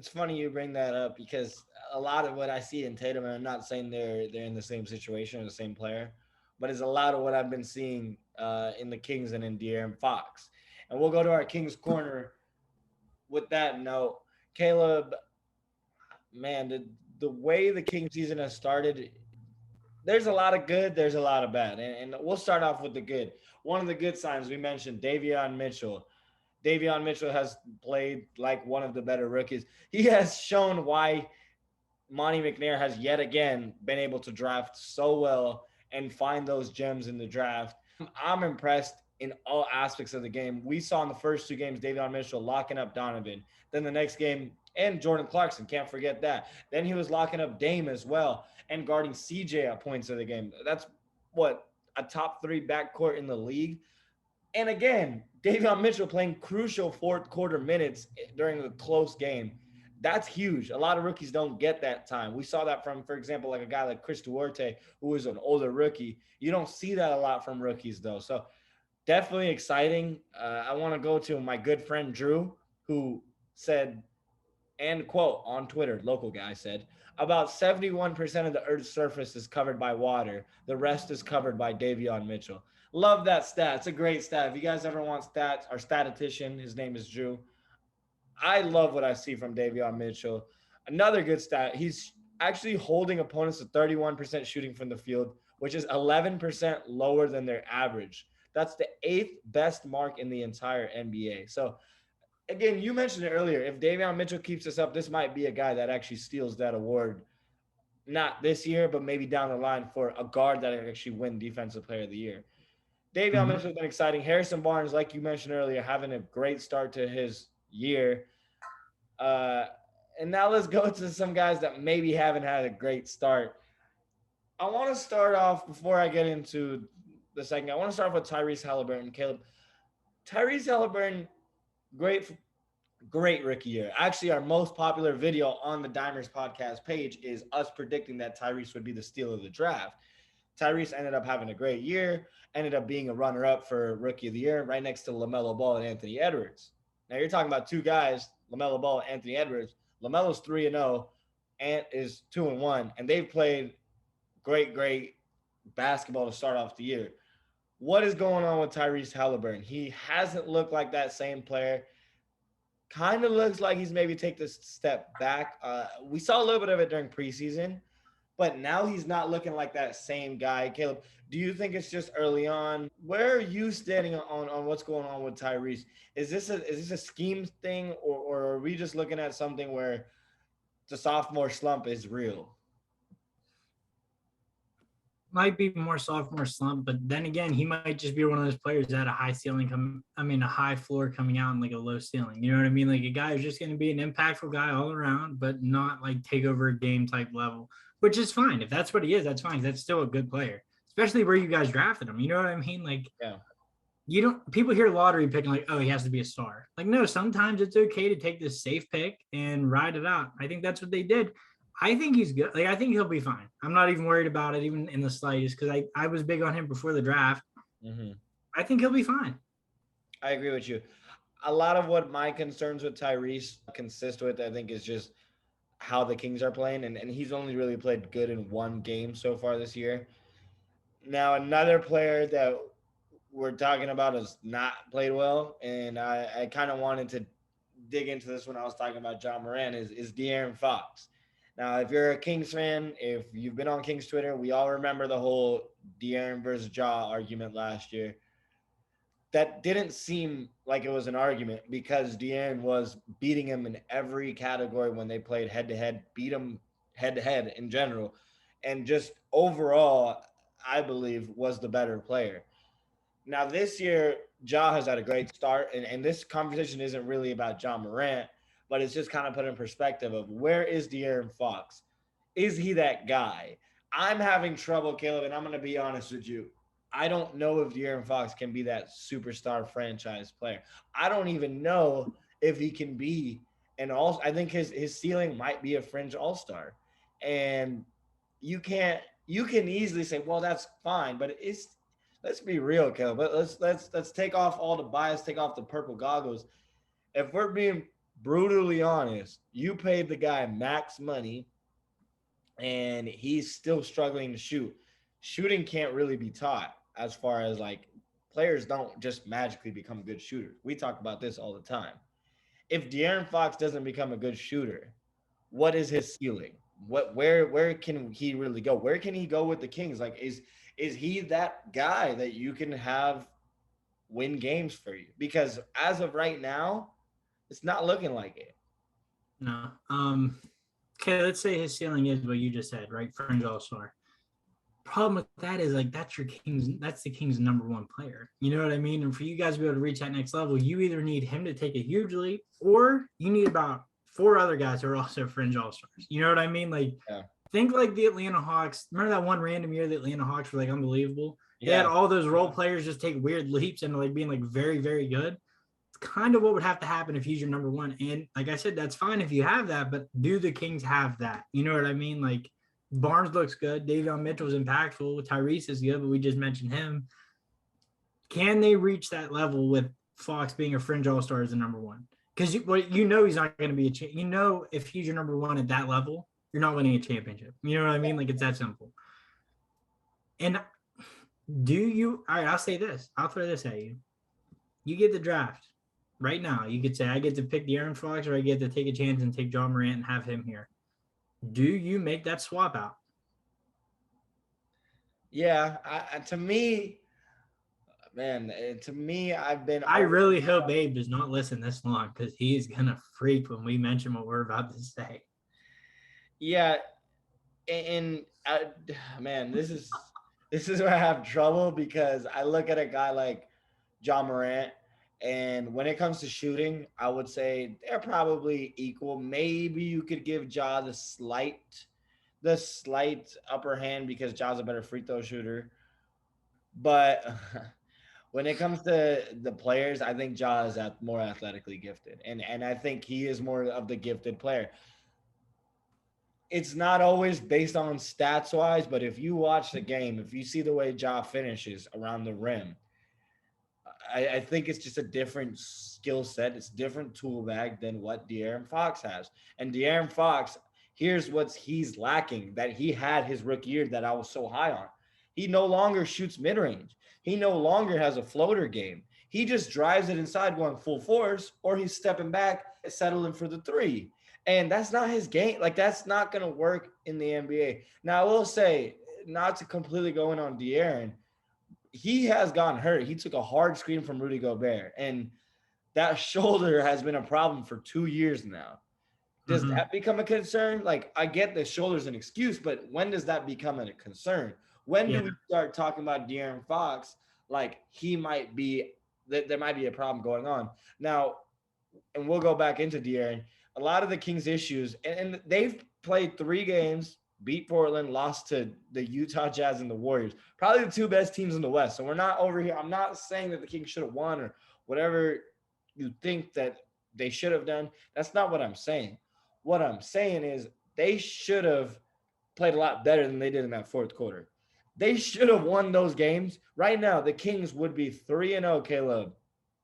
it's funny you bring that up because a lot of what I see in Tatum, and I'm not saying they're in the same situation or the same player, but it's a lot of what I've been seeing in the Kings and in De'Aaron Fox. And we'll go to our Kings corner with that note. Caleb, man, the way the King season has started, there's a lot of good, there's a lot of bad. And we'll start off with the good. One of the good signs we mentioned, Davion Mitchell. Davion Mitchell has played like one of the better rookies. He has shown why Monty McNair has yet again been able to draft so well and find those gems in the draft. I'm impressed in all aspects of the game. We saw in the first two games Davion Mitchell locking up Donovan. Then the next game, and Jordan Clarkson, can't forget that. Then he was locking up Dame as well and guarding CJ at points of the game. That's what, a top three backcourt in the league. And again, Davion Mitchell playing crucial fourth quarter minutes during a close game. That's huge. A lot of rookies don't get that time. We saw that from, for example, like a guy like Chris Duarte, who is an older rookie. You don't see that a lot from rookies, though. So definitely exciting. I want to go to my good friend Drew, who said, and quote on Twitter, local guy said, about 71% of the Earth's surface is covered by water. The rest is covered by Davion Mitchell. Love that stat. It's a great stat. If you guys ever want stats, our statistician, his name is Drew. I love what I see from Davion Mitchell. Another good stat, he's actually holding opponents to 31% shooting from the field, which is 11% lower than their average. That's the eighth best mark in the entire NBA. So again, you mentioned it earlier. If Davion Mitchell keeps this up, this might be a guy that actually steals that award. Not this year, but maybe down the line for a guard that actually win Defensive Player of the Year. Davion Mhm. Mitchell has been exciting. Harrison Barnes, like you mentioned earlier, having a great start to his year. Uh, and now let's go to some guys that maybe haven't had a great start. I want to start off before I get into the second. I want to start off with Tyrese Haliburton. Caleb, Tyrese Haliburton, great great rookie year. Actually, our most popular video on the Dimers podcast page is us predicting that Tyrese would be the steal of the draft. Tyrese ended up having a great year, ended up being a runner up for rookie of the year, right next to LaMelo Ball and Anthony Edwards. Now, you're talking about two guys, LaMelo Ball and Anthony Edwards. LaMelo's 3-0, Ant is 2-1, and they've played great basketball to start off the year. What is going on with Tyrese Halliburton? He hasn't looked like that same player. Kind of looks like he's maybe take this step back. We saw a little bit of it during preseason, but now he's not looking like that same guy. Caleb, do you think it's just early on? Where are you standing on what's going on with Tyrese? Is this a scheme thing, or are we just looking at something where the sophomore slump is real? Might be more sophomore slump, but then again, he might just be one of those players that had a high ceiling a high floor coming out and like a low ceiling. You know what I mean? Like a guy who's just going to be an impactful guy all around, but not like take over a game type level, which is fine. If that's what he is, that's fine. That's still a good player, especially where you guys drafted him. You know what I mean? Like Yeah, you don't people hear lottery picking like, oh, he has to be a star. Like, no, sometimes it's okay to take this safe pick and ride it out. I think that's what they did. I think he's good. Like, I think he'll be fine. I'm not even worried about it, even in the slightest, because I was big on him before the draft. hmm I think he'll be fine. I agree with you. A lot of what my concerns with Tyrese consist with, I think, is just how the Kings are playing, and he's only really played good in one game so far this year. Now, another player that we're talking about has not played well, and I kind of wanted to dig into this when I was talking about John Moran, is De'Aaron Fox. Now, if you're a Kings fan, if you've been on Kings Twitter, we all remember the whole De'Aaron versus Ja argument last year. That didn't seem like it was an argument because De'Aaron was beating him in every category when they played head to head, beat him head to head in general, and just overall, I believe was the better player. Now this year, Ja has had a great start, and this conversation isn't really about John Morant, but it's just kind of put in perspective of where is De'Aaron Fox? Is he that guy? I'm having trouble, Caleb, and I'm going to be honest with you. I don't know if De'Aaron Fox can be that superstar franchise player. I don't even know if he can be an all. I think his ceiling might be a fringe all star, and you can't. You can easily say, well, that's fine, but it's let's be real, Caleb. Let's take off all the bias, take off the purple goggles. If we're being brutally honest, you paid the guy max money and he's still struggling to shoot. Shooting can't really be taught as far as like players don't just magically become good shooters. We talk about this all the time. If De'Aaron Fox doesn't become a good shooter, what is his ceiling? Where can he really go? Where can he go with the Kings? Like is he that guy that you can have win games for you? Because as of right now, it's not looking like it. No. Okay, let's say his ceiling is what you just said, right? Fringe all-star. Problem with that is like that's the King's number one player. You know what I mean? And for you guys to be able to reach that next level, you either need him to take a huge leap or you need about four other guys who are also fringe all-stars. You know what I mean? Like Yeah. think like the Atlanta Hawks. Remember that one random year the Atlanta Hawks were like unbelievable? They had Yeah. all those role players just take weird leaps and like being like very, very good. It's kind of what would have to happen if he's your number one. And like I said, that's fine if you have that, but do the Kings have that? You know what I mean? Like Barnes looks good. Davion Mitchell's impactful. Tyrese is good, but we just mentioned him. Can they reach that level with Fox being a fringe all-star as the number one? Because you know he's not going to be you know if he's your number one at that level, you're not winning a championship. You know what I mean? Like it's that simple. And do you? All right, I'll say this. I'll throw this at you. You get the draft right now. You could say I get to pick DeAaron Fox, or I get to take a chance and take John Morant and have him here. Do you make that swap out? Yeah, to me, man, to me, I've been. I really hope Abe does not listen this long because he's gonna freak when we mention what we're about to say. Yeah, and man, this is where I have trouble because I look at a guy like John Morant, and when it comes to shooting, I would say they're probably equal. Maybe you could give Ja the slight upper hand because Ja's a better free throw shooter. But when it comes to the players, I think Ja is more athletically gifted, and I think he is more of the gifted player. It's not always based on stats wise, but if you watch the game, if you see the way Ja finishes around the rim, I think it's just a different skill set. It's a different tool bag than what De'Aaron Fox has. And De'Aaron Fox, here's what he's lacking that he had his rookie year that I was so high on. He no longer shoots mid range. He no longer has a floater game. He just drives it inside going full force, or he's stepping back, settling for the three. And that's not his game. Like, that's not going to work in the NBA. Now, I will say, not to completely go in on De'Aaron, he has gotten hurt. He took a hard screen from Rudy Gobert, and that shoulder has been a problem for 2 years now. Does that become a concern? Like, I get the shoulder's an excuse, but when does that become a concern? When do we start talking about De'Aaron Fox like he might be that there might be a problem going on? Now, and we'll go back into De'Aaron. A lot of the Kings' issues, and they've played 3 games, beat Portland, lost to the Utah Jazz and the Warriors, probably the two best teams in the West. So we're not over here. I'm not saying that the Kings should have won or whatever you think that they should have done. That's not what I'm saying. What I'm saying is they should have played a lot better than they did in that fourth quarter. They should have won those games. Right now, the Kings would be 3-0, Caleb,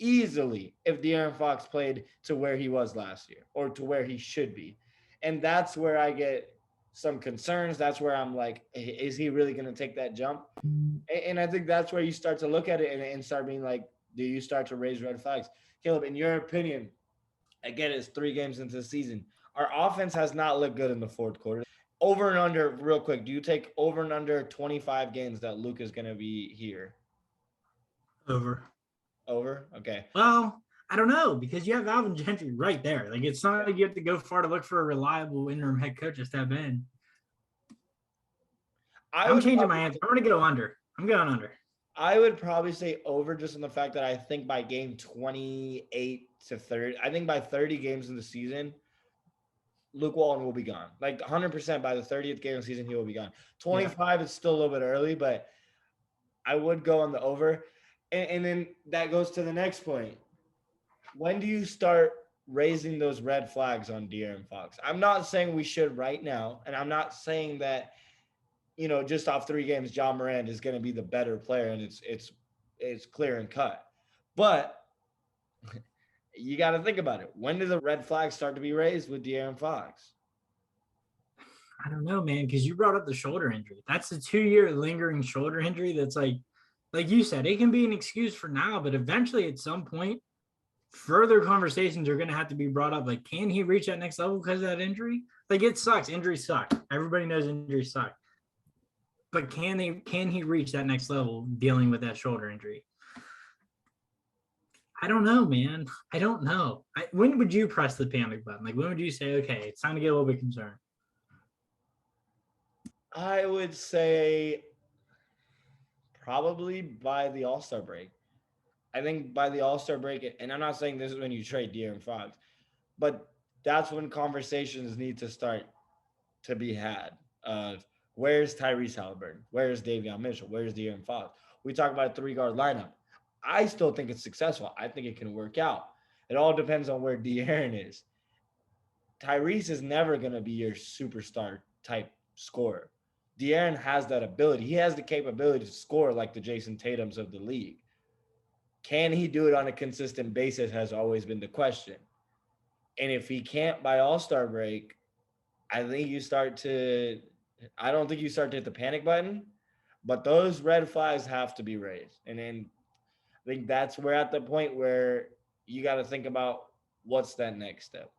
easily if De'Aaron Fox played to where he was last year or to where he should be. And that's where I get some concerns. That's where I'm like, is he really going to take that jump? And I think that's where you start to look at it and start being like, do you start to raise red flags? Caleb, in your opinion, again, it's 3 games into the season. Our offense has not looked good in the fourth quarter. Over and under, real quick, do you take over and under 25 games that Luke is going to be here? Over. Over? Okay. Well, I don't know because you have Alvin Gentry right there. Like it's not like you have to go far to look for a reliable interim head coach to step in. I'm changing my answer. I'm going to go under. I'm going under. I would probably say over just on the fact that I think by game 28 to 30, I think by 30 games in the season, Luke Walton will be gone. Like 100% by the 30th game of the season, he will be gone. 25 is still a little bit early, but I would go on the over. And then that goes to the next point. When do you start raising those red flags on De'Aaron Fox? I'm not saying we should right now, and I'm not saying that, just off 3 games, John Morant is going to be the better player, and it's clear and cut. But you got to think about it. When did the red flag start to be raised with DeAaron Fox? I don't know, man, because you brought up the shoulder injury. That's a 2-year lingering shoulder injury. That's like you said, it can be an excuse for now, but eventually at some point, further conversations are going to have to be brought up. Like, can he reach that next level because of that injury? Like, it sucks. Injuries suck. Everybody knows injuries suck. But can he reach that next level dealing with that shoulder injury? I don't know, man. I don't know. When would you press the panic button? Like, when would you say, okay, it's time to get a little bit concerned? I would say probably by the AllStar break. I think by the AllStar break, and I'm not saying this is when you trade De'Aaron Fox, but that's when conversations need to start to be had. Where's Tyrese Haliburton? Where's Davion Mitchell? Where's De'Aaron Fox? We talk about a 3 guard lineup. I still think it's successful. I think it can work out. It all depends on where De'Aaron is. Tyrese is never going to be your superstar type scorer. De'Aaron has that ability. He has the capability to score like the Jason Tatums of the league. Can he do it on a consistent basis has always been the question. And if he can't by All-Star break, I think you start to I don't think you start to hit the panic button, but those red flags have to be raised. And then I think that's we're at the point where you got to think about what's that next step.